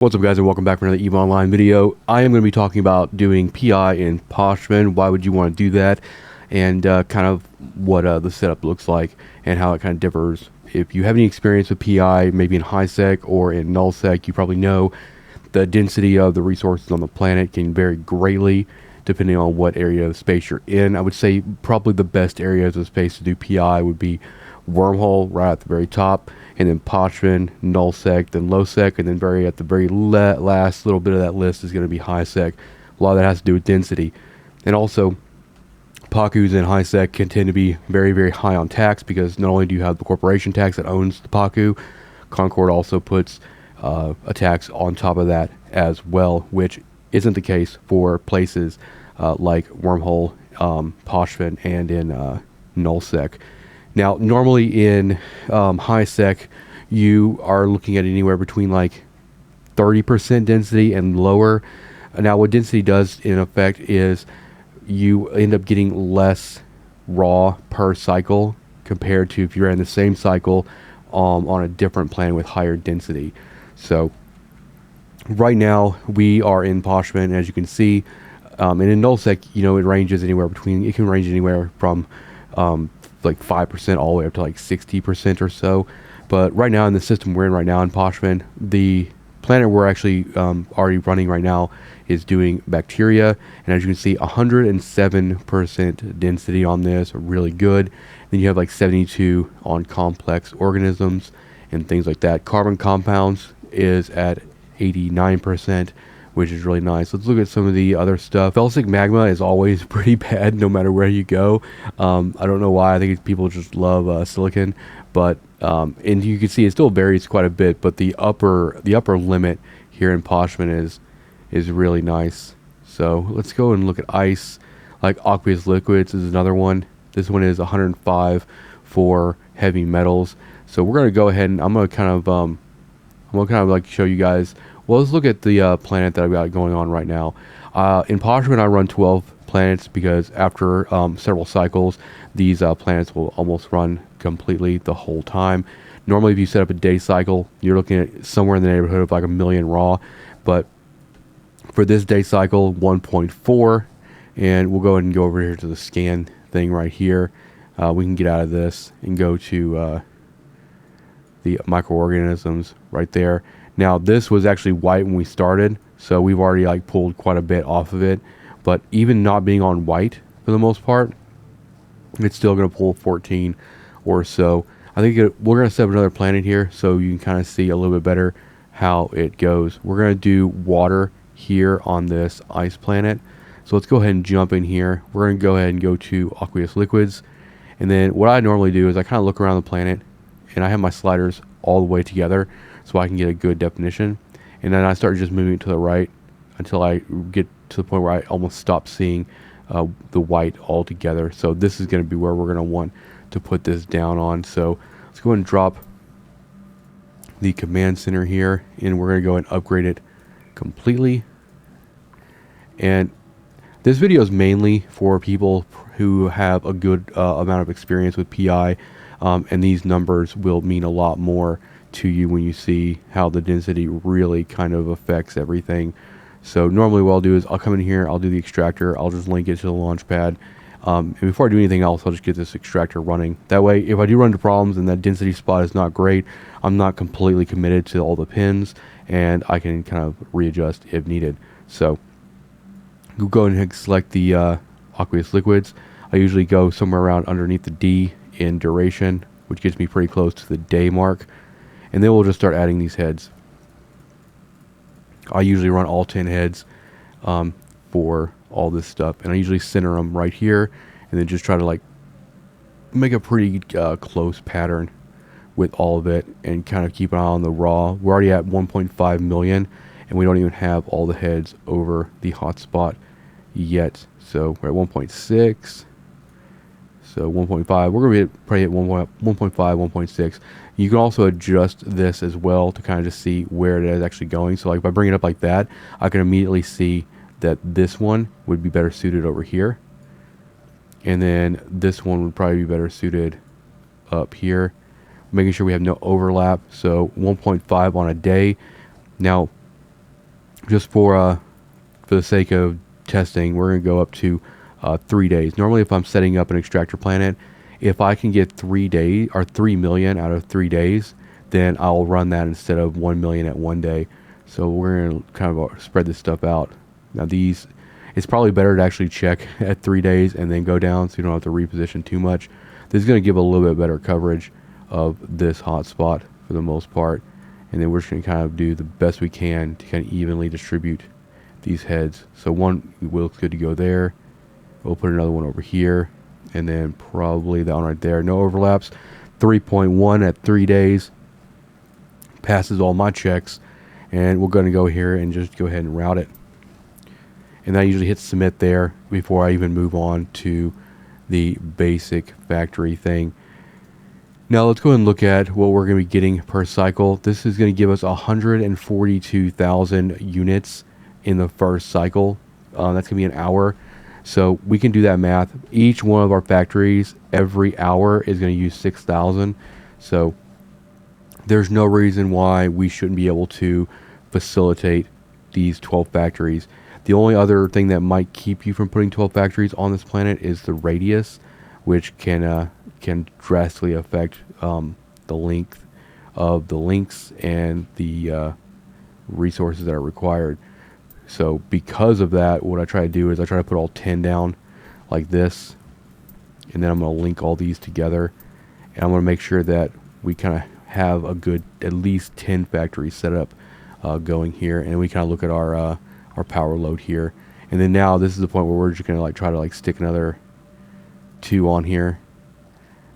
What's up, guys, and welcome back for another EVE Online video. I am going to be talking about doing PI in Pochven. Why would you want to do that, and kind of what the setup looks like and how it kind of differs. If you have any experience with PI, maybe in high sec or in null sec, you probably know the density of the resources on the planet can vary greatly depending on what area of space you're in. I would say probably the best areas of space to do PI would be Wormhole right at the very top, and then Pochven, null sec, then low sec, and then at the very last little bit of that list is going to be high sec. A lot of that has to do with density, and also Pacus in high sec can tend to be very, very high on tax, because not only do you have the corporation tax that owns the Pacu, Concord also puts a tax on top of that as well, which isn't the case for places like Wormhole, Pochven, and in null sec. Now, normally in high sec, you are looking at anywhere between like 30% density and lower. Now, what density does in effect is you end up getting less raw per cycle compared to if you're in the same cycle on a different planet with higher density. So right now we are in Pochven, as you can see, and in nullsec, you know, it can range anywhere from like 5% all the way up to like 60% or so. But right now in the system we're in right now in Pochven, the planet we're actually already running right now is doing bacteria, and as you can see, 107% density on this, really good. Then you have like 72 on complex organisms and things like that. Carbon compounds is at 89%, which is really nice. Let's look at some of the other stuff. Felsic magma is always pretty bad no matter where you go. I don't know why. I think people just love silicon, but and you can see it still varies quite a bit, but the upper limit here in Pochven is really nice. So let's go and look at ice. Like aqueous liquids is another one. This one is 105 for heavy metals. So we're gonna go ahead and I'm gonna kind of like show you guys. Well, let's look at the planet that I've got going on right now. In Pochven, I run 12 planets because after several cycles, these planets will almost run completely the whole time. Normally, if you set up a day cycle, you're looking at somewhere in the neighborhood of like 1 million raw. But for this day cycle, 1.4. And we'll go ahead and go over here to the scan thing right here. We can get out of this and go to the microorganisms right there. Now, this was actually white when we started, so we've already like pulled quite a bit off of it. But even not being on white for the most part, it's still going to pull 14 or so. I think we're going to set up another planet here so you can kind of see a little bit better how it goes. We're going to do water here on this ice planet. So let's go ahead and jump in here. We're going to go ahead and go to aqueous liquids. And then what I normally do is I kind of look around the planet, and I have my sliders all the way together so I can get a good definition, and then I start just moving it to the right until I get to the point where I almost stop seeing the white altogether. So this is going to be where we're going to want to put this down on. So let's go ahead and drop the command center here, and we're going to go and upgrade it completely. And this video is mainly for people who have a good amount of experience with PI, and these numbers will mean a lot more to you when you see how the density really kind of affects everything. So normally what I'll do is I'll come in here, I'll do the extractor, I'll just link it to the launch pad, and before I do anything else, I'll just get this extractor running. That way, if I do run into problems and that density spot is not great, I'm not completely committed to all the pins, and I can kind of readjust if needed. So we'll go ahead and select the aqueous liquids. I usually go somewhere around underneath the D in duration, which gets me pretty close to the day mark. And then we'll just start adding these heads. I usually run all 10 heads for all this stuff. And I usually center them right here, and then just try to like make a pretty close pattern with all of it, and kind of keep an eye on the raw. We're already at 1.5 million, and we don't even have all the heads over the hotspot yet. So we're at 1.6. So 1.5, we're going to probably hit 1.5, 1.6. You can also adjust this as well to kind of just see where it is actually going. So like if I bring it up like that, I can immediately see that this one would be better suited over here. And then this one would probably be better suited up here. Making sure we have no overlap. So 1.5 on a day. Now, just for the sake of testing, we're going to go up to 3 days. Normally, if I'm setting up an extractor planet, if I can get 3 days or 3 million out of 3 days, then I'll run that instead of 1 million at 1 day. So we're going to kind of spread this stuff out. Now these, it's probably better to actually check at 3 days and then go down so you don't have to reposition too much. This is going to give a little bit better coverage of this hotspot for the most part. And then we're just going to kind of do the best we can to kind of evenly distribute these heads. So one looks good to go there. We'll put another one over here. And then probably that one right there. No overlaps. 3.1 at 3 days. Passes all my checks. And we're going to go here and just go ahead and route it. And that usually hits submit there before I even move on to the basic factory thing. Now let's go ahead and look at what we're going to be getting per cycle. This is going to give us 142,000 units in the first cycle. That's going to be an hour. So we can do that math. Each one of our factories every hour is going to use 6,000. So there's no reason why we shouldn't be able to facilitate these 12 factories. The only other thing that might keep you from putting 12 factories on this planet is the radius, which can drastically affect the length of the links and the resources that are required. So because of that, what I try to do is I try to put all 10 down like this, and then I'm going to link all these together, and I'm going to make sure that we kind of have a good at least 10 factories set up going here, and we kind of look at our power load here. And then now this is the point where we're just going to like try to like stick another 2 on here,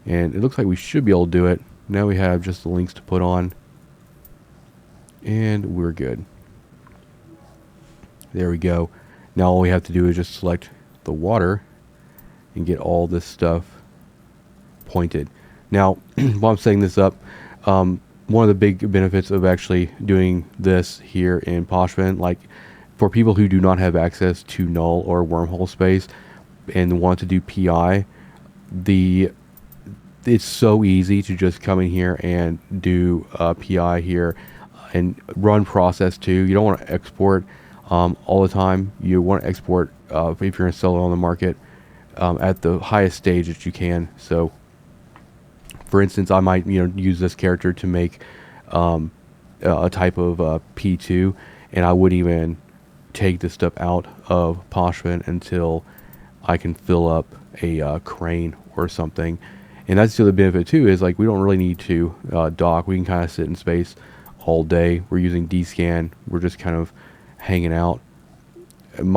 and it looks like we should be able to do it. Now we have just the links to put on, and we're good. There we go. Now all we have to do is just select the water and get all this stuff pointed. Now while I'm setting this up, one of the big benefits of actually doing this here in Pochven, like for people who do not have access to null or wormhole space and want to do PI, it's so easy to just come in here and do PI here and run process 2. You don't want to export all the time. You want to export if you're going to sell it on the market at the highest stage that you can. So for instance, I might use this character to make a type of P2, and I wouldn't even take this stuff out of Pochven until I can fill up a crane or something. And that's the other benefit too, is like we don't really need to dock. We can kind of sit in space all day. We're using D-scan. We're just kind of hanging out. And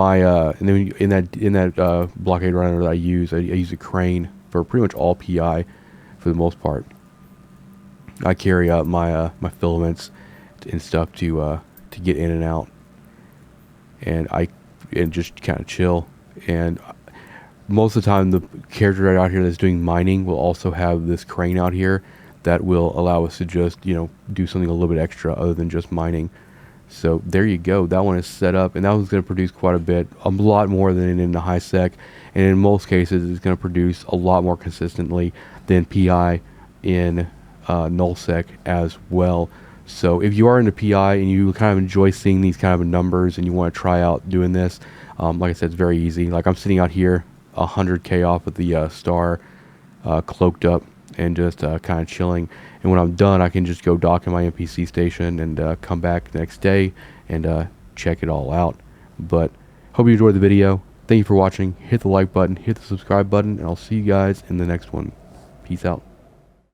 then in that blockade runner that I use a crane for pretty much all PI for the most part. I carry up my my filaments and stuff to get in and out, and just kind of chill. And most of the time, the character right out here that's doing mining will also have this crane out here that will allow us to just do something a little bit extra other than just mining. So there you go. That one is set up, and that one's going to produce quite a lot more than in the high sec, and in most cases it's going to produce a lot more consistently than PI in null sec as well. So if you are into PI and you kind of enjoy seeing these kind of numbers and you want to try out doing this, like I said, it's very easy. Like I'm sitting out here 100k off of the star, cloaked up and just kind of chilling. And when I'm done, I can just go dock in my NPC station and come back the next day and check it all out. But hope you enjoyed the video. Thank you for watching. Hit the like button, hit the subscribe button, and I'll see you guys in the next one. Peace out.